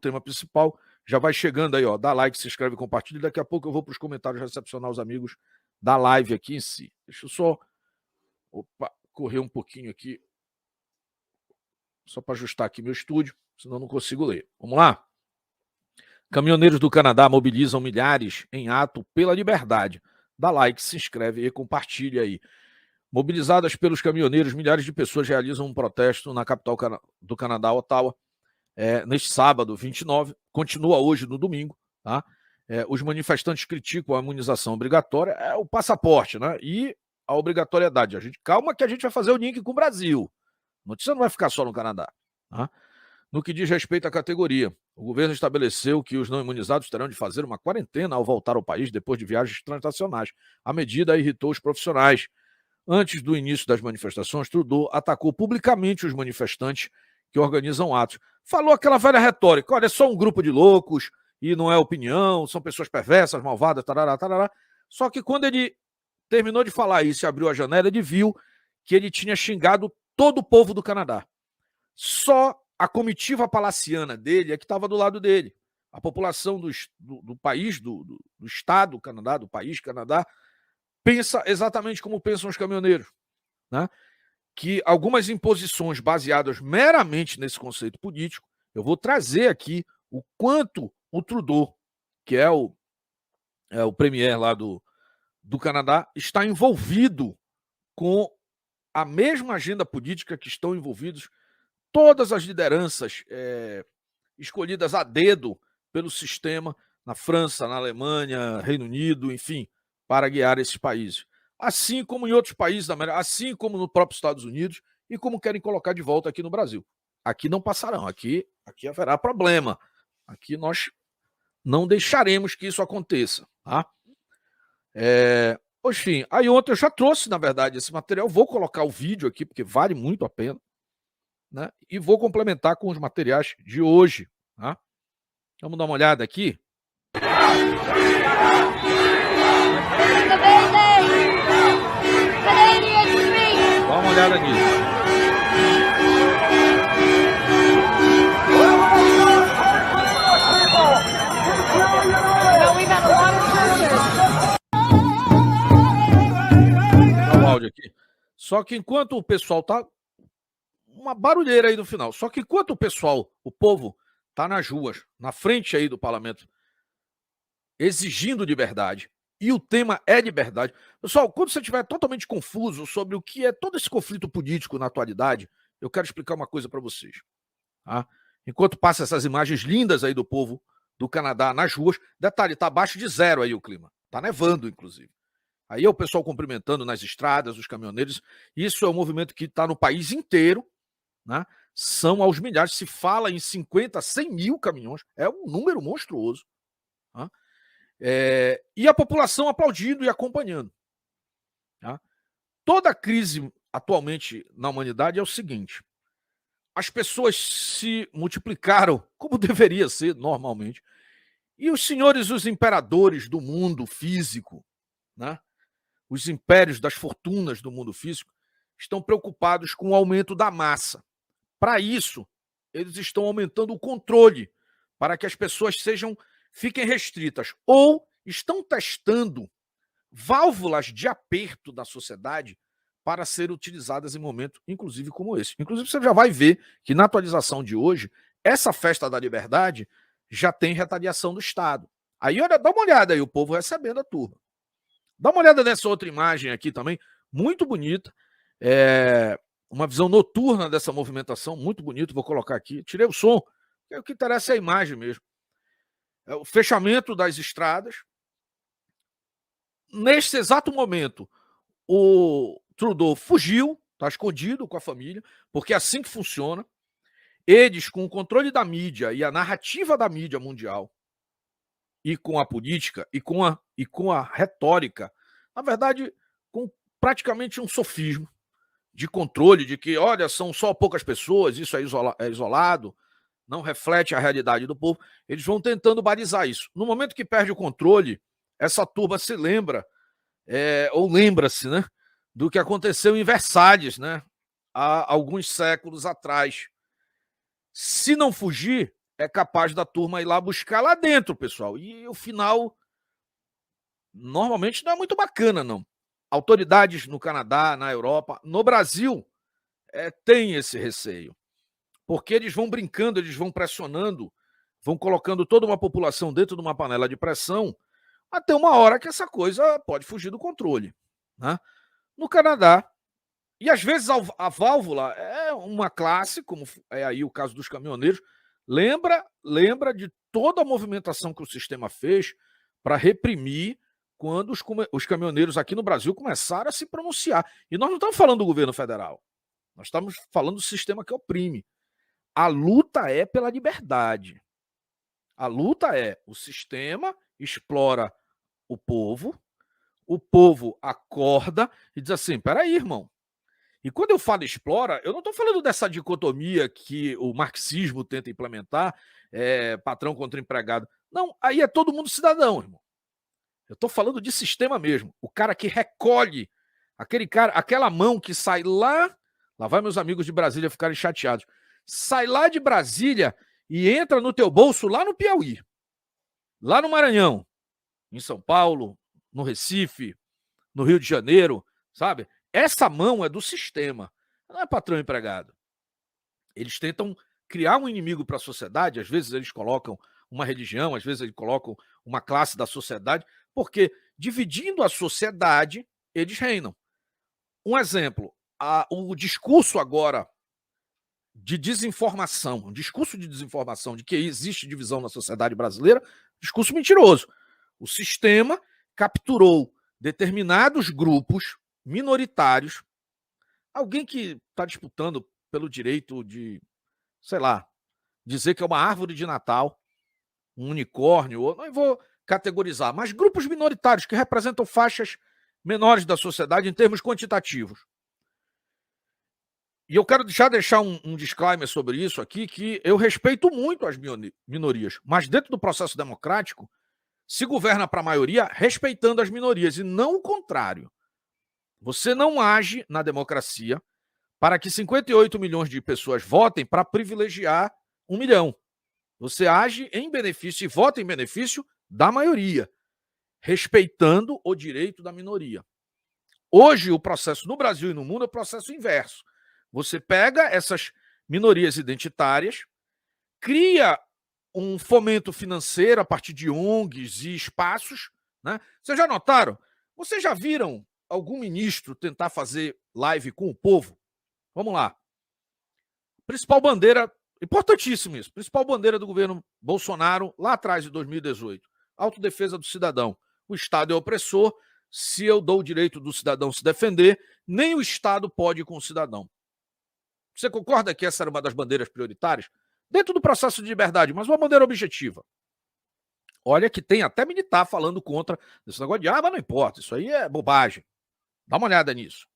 tema principal. Já vai chegando aí, ó, dá like, se inscreve, compartilha. Daqui a pouco eu vou para os comentários recepcionar os amigos da live aqui em si. Deixa eu só correr um pouquinho aqui, só para ajustar aqui meu estúdio, senão não consigo ler. Vamos lá? Caminhoneiros do Canadá mobilizam milhares em ato pela liberdade. Dá like, se inscreve e compartilha aí. Mobilizadas pelos caminhoneiros, milhares de pessoas realizam um protesto na capital do Canadá, Ottawa, neste sábado, 29, continua hoje no domingo. Tá? Os manifestantes criticam a imunização obrigatória, o passaporte, né? E a obrigatoriedade. Calma que a gente vai fazer o link com o Brasil. A notícia não vai ficar só no Canadá. Tá? No que diz respeito à categoria, o governo estabeleceu que os não imunizados terão de fazer uma quarentena ao voltar ao país depois de viagens transnacionais. A medida irritou os profissionais. Antes do início das manifestações, Trudeau atacou publicamente os manifestantes que organizam atos. Falou aquela velha retórica, olha, é só um grupo de loucos e não é opinião, são pessoas perversas, malvadas, tarará, tarará. Só que quando ele terminou de falar isso e abriu a janela, ele viu que ele tinha xingado todo o povo do Canadá. Só a comitiva palaciana dele é que estava do lado dele. A população do país, do estado do Canadá, do país Canadá, pensa exatamente como pensam os caminhoneiros, né? Que algumas imposições baseadas meramente nesse conceito político, eu vou trazer aqui o quanto o Trudeau, que é o premier lá do Canadá, está envolvido com a mesma agenda política que estão envolvidos todas as lideranças escolhidas a dedo pelo sistema na França, na Alemanha, Reino Unido, enfim, para guiar esses países. Assim como em outros países da América, assim como no próprio Estados Unidos e como querem colocar de volta aqui no Brasil. Aqui não passarão, aqui haverá problema. Aqui nós não deixaremos que isso aconteça. Tá? Enfim, aí ontem eu já trouxe, na verdade, esse material. Vou colocar o vídeo aqui, porque vale muito a pena. Né? E vou complementar com os materiais de hoje. Tá? Vamos dar uma olhada aqui. Dá uma olhada nisso. Dá o áudio aqui. Só que enquanto o pessoal tá uma barulheira aí no final. Só que enquanto o pessoal, o povo, tá nas ruas, na frente aí do parlamento, exigindo liberdade, e o tema é liberdade. Pessoal, quando você estiver totalmente confuso sobre o que é todo esse conflito político na atualidade, eu quero explicar uma coisa para vocês. Tá? Enquanto passa essas imagens lindas aí do povo do Canadá nas ruas, detalhe, tá abaixo de zero aí o clima. Tá nevando, inclusive. Aí é o pessoal cumprimentando nas estradas, os caminhoneiros. Isso é um movimento que está no país inteiro. Né? São aos milhares, se fala em 50, 100 mil caminhões, é um número monstruoso. Tá? E a população aplaudindo e acompanhando. Tá? Toda a crise atualmente na humanidade é o seguinte: as pessoas se multiplicaram como deveria ser normalmente, e os senhores, os imperadores do mundo físico, né? Os impérios das fortunas do mundo físico, estão preocupados com o aumento da massa. Para isso, eles estão aumentando o controle para que as pessoas fiquem restritas, ou estão testando válvulas de aperto da sociedade para serem utilizadas em momentos, inclusive como esse. Inclusive, você já vai ver que na atualização de hoje, essa festa da liberdade já tem retaliação do Estado. Aí, olha, dá uma olhada aí, o povo recebendo a turma. Dá uma olhada nessa outra imagem aqui também, muito bonita. Uma visão noturna dessa movimentação, muito bonito. Vou colocar aqui. Tirei o som. O que interessa é a imagem mesmo. O fechamento das estradas. Neste exato momento, o Trudeau fugiu, está escondido com a família, porque é assim que funciona. Eles, com o controle da mídia e a narrativa da mídia mundial, e com a política, e com a retórica, na verdade, com praticamente um sofismo de controle, de que, olha, são só poucas pessoas, isso é isolado, não reflete a realidade do povo. Eles vão tentando balizar isso. No momento que perde o controle, essa turba se lembra, ou lembra-se, né, do que aconteceu em Versalhes, né, há alguns séculos atrás. Se não fugir, é capaz da turma ir lá buscar lá dentro, pessoal. E o final normalmente não é muito bacana, não. Autoridades no Canadá, na Europa, no Brasil, tem esse receio. Porque eles vão brincando, eles vão pressionando, vão colocando toda uma população dentro de uma panela de pressão, até uma hora que essa coisa pode fugir do controle. Né? No Canadá, e às vezes a válvula é uma classe, como é aí o caso dos caminhoneiros, lembra de toda a movimentação que o sistema fez para reprimir quando os caminhoneiros aqui no Brasil começaram a se pronunciar. E nós não estamos falando do governo federal, nós estamos falando do sistema que oprime. A luta é pela liberdade. A luta é o sistema explora o povo acorda e diz assim, peraí, irmão. E quando eu falo explora, eu não estou falando dessa dicotomia que o marxismo tenta implementar, patrão contra empregado. Não, aí é todo mundo cidadão, irmão. Eu estou falando de sistema mesmo. O cara que recolhe, aquele cara, aquela mão que sai lá vai meus amigos de Brasília ficarem chateados, sai lá de Brasília e entra no teu bolso lá no Piauí, lá no Maranhão, em São Paulo, no Recife, no Rio de Janeiro, sabe? Essa mão é do sistema, não é patrão empregado. Eles tentam criar um inimigo para a sociedade, às vezes eles colocam uma religião, às vezes eles colocam uma classe da sociedade, porque dividindo a sociedade, eles reinam. Um exemplo, o discurso agora de desinformação, um discurso de desinformação de que existe divisão na sociedade brasileira, discurso mentiroso. O sistema capturou determinados grupos minoritários, alguém que está disputando pelo direito de, sei lá, dizer que é uma árvore de Natal, um unicórnio, ou não vou categorizar, mas grupos minoritários que representam faixas menores da sociedade em termos quantitativos. E eu quero já deixar um disclaimer sobre isso aqui, que eu respeito muito as minorias, mas dentro do processo democrático, se governa para a maioria respeitando as minorias, e não o contrário. Você não age na democracia para que 58 milhões de pessoas votem para privilegiar 1 milhão. Você age em benefício e vota em benefício da maioria, respeitando o direito da minoria. Hoje, o processo no Brasil e no mundo é o processo inverso. Você pega essas minorias identitárias, cria um fomento financeiro a partir de ONGs e espaços. Né? Vocês já notaram? Vocês já viram algum ministro tentar fazer live com o povo? Vamos lá. Principal bandeira, importantíssimo isso, principal bandeira do governo Bolsonaro, lá atrás, de 2018, autodefesa do cidadão. O Estado é opressor, se eu dou o direito do cidadão se defender, nem o Estado pode ir com o cidadão. Você concorda que essa era uma das bandeiras prioritárias? Dentro do processo de liberdade, mas uma bandeira objetiva. Olha que tem até militar falando contra esse negócio de, mas não importa, isso aí é bobagem. Dá uma olhada nisso.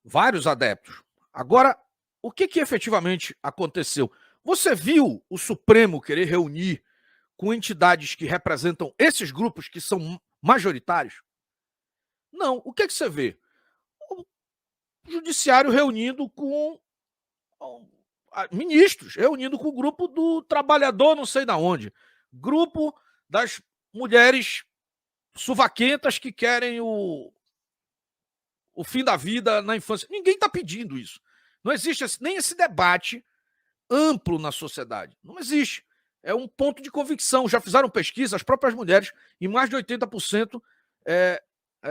Vários adeptos. Agora, o que efetivamente aconteceu? Você viu o Supremo querer reunir com entidades que representam esses grupos que são majoritários? Não. O que você vê? O judiciário reunindo com ministros, reunindo com o grupo do trabalhador não sei de onde, grupo das mulheres suvaquentas que querem o fim da vida na infância. Ninguém está pedindo isso. Não existe nem esse debate amplo na sociedade. Não existe. É um ponto de convicção. Já fizeram pesquisa, as próprias mulheres, e mais de 80%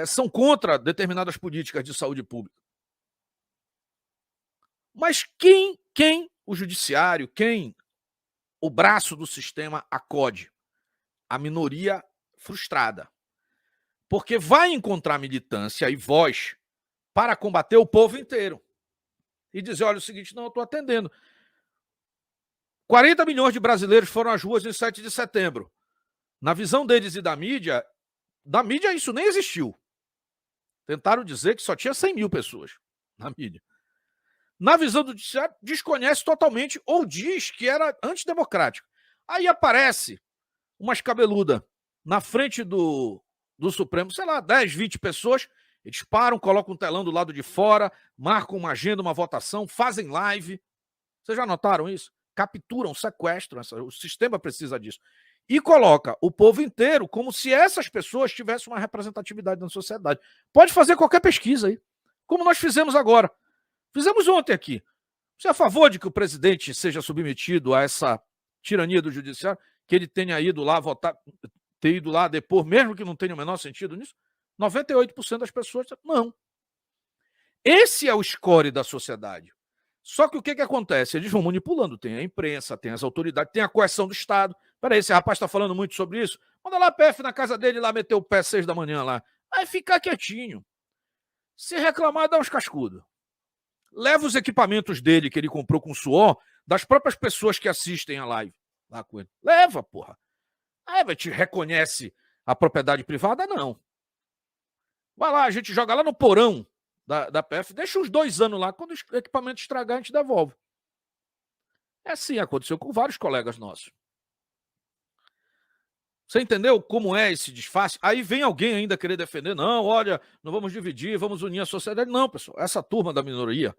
são contra determinadas políticas de saúde pública. Mas quem o judiciário, quem o braço do sistema acode? A minoria frustrada. Porque vai encontrar militância e voz para combater o povo inteiro. E dizer, olha, o seguinte, não, eu estou atendendo. 40 milhões de brasileiros foram às ruas em 7 de setembro. Na visão deles e da mídia isso nem existiu. Tentaram dizer que só tinha 100 mil pessoas na mídia. Na visão do judiciário, desconhece totalmente ou diz que era antidemocrático. Aí aparece umas cabeludas na frente do Supremo, sei lá, 10, 20 pessoas, eles param, colocam um telão do lado de fora, marcam uma agenda, uma votação, fazem live. Vocês já notaram isso? capturam, sequestram, o sistema precisa disso. E coloca o povo inteiro como se essas pessoas tivessem uma representatividade na sociedade. Pode fazer qualquer pesquisa aí, como nós fizemos agora. Fizemos ontem aqui. Você é a favor de que o presidente seja submetido a essa tirania do judiciário, que ele tenha ido lá votar, ter ido lá depor, mesmo que não tenha o menor sentido nisso? 98% das pessoas, não. Esse é o score da sociedade. Só que o que acontece? Eles vão manipulando. Tem a imprensa, tem as autoridades, tem a coerção do Estado. Peraí, esse rapaz está falando muito sobre isso. Manda lá a PF na casa dele, lá meter o pé às 6 da manhã lá. Aí ficar quietinho. Se reclamar, dá uns cascudos. Leva os equipamentos dele que ele comprou com suor das próprias pessoas que assistem a live lá com ele. Leva, porra. Aí vai te reconhece a propriedade privada? Não. Vai lá, a gente joga lá no porão da PF, deixa uns 2 anos lá, quando o equipamento estragar, a gente devolve. É assim, aconteceu com vários colegas nossos. Você entendeu como é esse disfarce? Aí vem alguém ainda querer defender, não, olha, não vamos dividir, vamos unir a sociedade. Não, pessoal, essa turma da minoria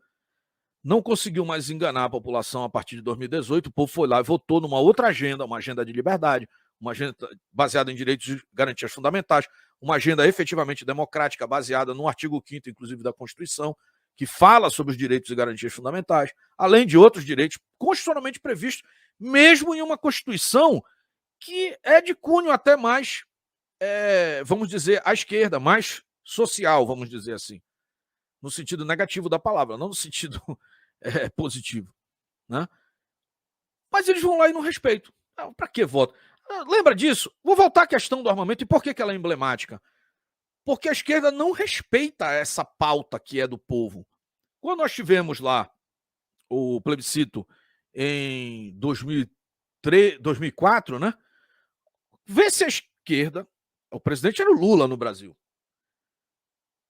não conseguiu mais enganar a população a partir de 2018, o povo foi lá e votou numa outra agenda, uma agenda de liberdade, uma agenda baseada em direitos e garantias fundamentais, uma agenda efetivamente democrática, baseada no artigo 5º, inclusive, da Constituição, que fala sobre os direitos e garantias fundamentais, além de outros direitos constitucionalmente previstos, mesmo em uma Constituição que é de cunho até mais, vamos dizer, à esquerda, mais social, vamos dizer assim, no sentido negativo da palavra, não no sentido positivo. Né? Mas eles vão lá e não respeitam. Para que voto? Lembra disso? Vou voltar à questão do armamento e por que ela é emblemática? Porque a esquerda não respeita essa pauta que é do povo. Quando nós tivemos lá o plebiscito em 2004, né? Vê se a esquerda, o presidente era o Lula no Brasil,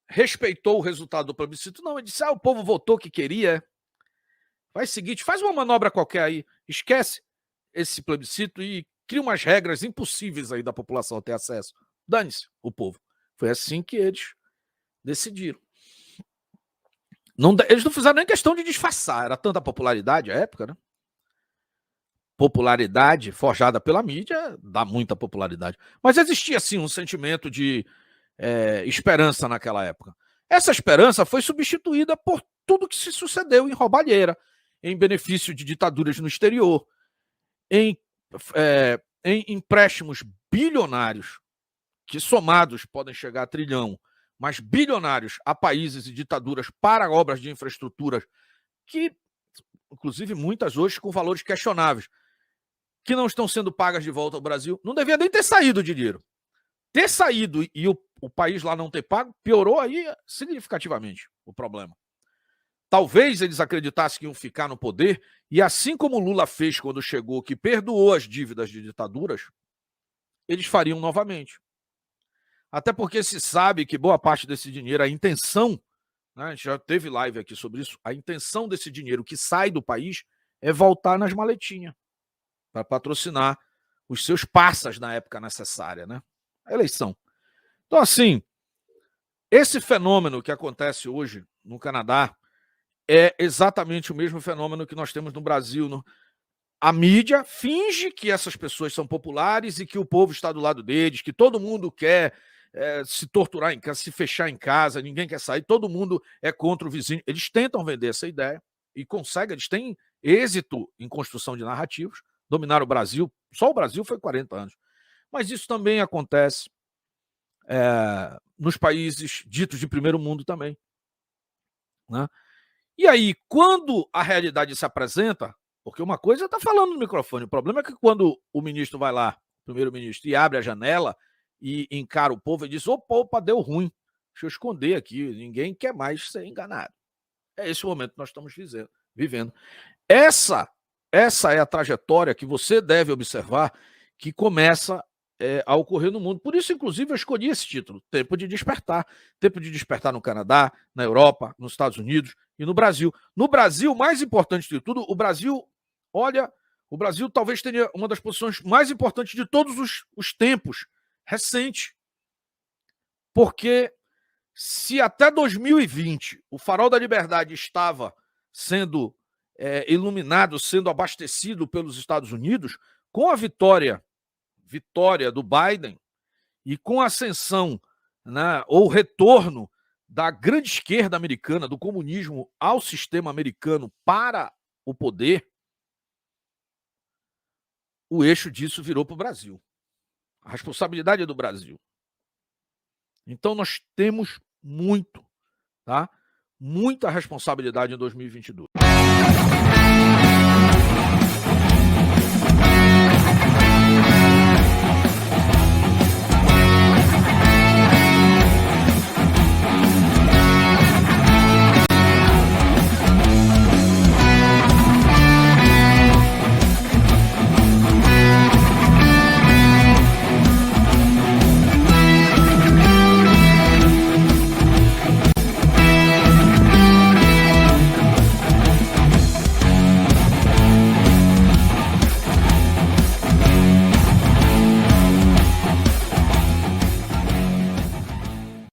respeitou o resultado do plebiscito. Não, ele disse, o povo votou o que queria. Faz o seguinte, faz uma manobra qualquer aí, esquece esse plebiscito e cria umas regras impossíveis aí da população ter acesso. Dane-se o povo. Foi assim que eles decidiram. Eles não fizeram nem questão de disfarçar, era tanta popularidade à época, né? Popularidade forjada pela mídia dá muita popularidade. Mas existia, sim, um sentimento de esperança naquela época. Essa esperança foi substituída por tudo que se sucedeu em roubalheira, em benefício de ditaduras no exterior, em empréstimos bilionários, que somados podem chegar a trilhão, mas bilionários a países e ditaduras para obras de infraestrutura, que, inclusive, muitas hoje com valores questionáveis, que não estão sendo pagas de volta ao Brasil. Não devia nem ter saído de dinheiro. Ter saído e o país lá não ter pago, piorou aí significativamente o problema. Talvez eles acreditassem que iam ficar no poder, e assim como o Lula fez quando chegou, que perdoou as dívidas de ditaduras, eles fariam novamente. Até porque se sabe que boa parte desse dinheiro, a intenção, né, a gente já teve live aqui sobre isso, a intenção desse dinheiro que sai do país é voltar nas maletinhas, para patrocinar os seus passas na época necessária, né? A eleição. Então, assim, esse fenômeno que acontece hoje no Canadá é exatamente o mesmo fenômeno que nós temos no Brasil. A mídia finge que essas pessoas são populares e que o povo está do lado deles, que todo mundo quer se torturar em casa, se fechar em casa, ninguém quer sair, todo mundo é contra o vizinho. Eles tentam vender essa ideia e conseguem, eles têm êxito em construção de narrativas, dominaram o Brasil, só o Brasil foi 40 anos. Mas isso também acontece nos países ditos de primeiro mundo também. Né? E aí, quando a realidade se apresenta, porque uma coisa está falando no microfone, o problema é que quando o ministro vai lá, o primeiro-ministro, e abre a janela e encara o povo e diz, opa, deu ruim, deixa eu esconder aqui, ninguém quer mais ser enganado. É esse o momento que nós estamos vivendo. Essa é a trajetória que você deve observar que começa a ocorrer no mundo. Por isso, inclusive, eu escolhi esse título, Tempo de Despertar. Tempo de Despertar no Canadá, na Europa, nos Estados Unidos e no Brasil. No Brasil, mais importante de tudo, o Brasil talvez tenha uma das posições mais importantes de todos os tempos, recente. Porque se até 2020 o Farol da Liberdade estava sendo iluminado, sendo abastecido pelos Estados Unidos, com a vitória do Biden e com a ascensão, né, ou retorno da grande esquerda americana, do comunismo ao sistema americano para o poder, o eixo disso virou para o Brasil. A responsabilidade é do Brasil. Então nós temos muita responsabilidade em 2022.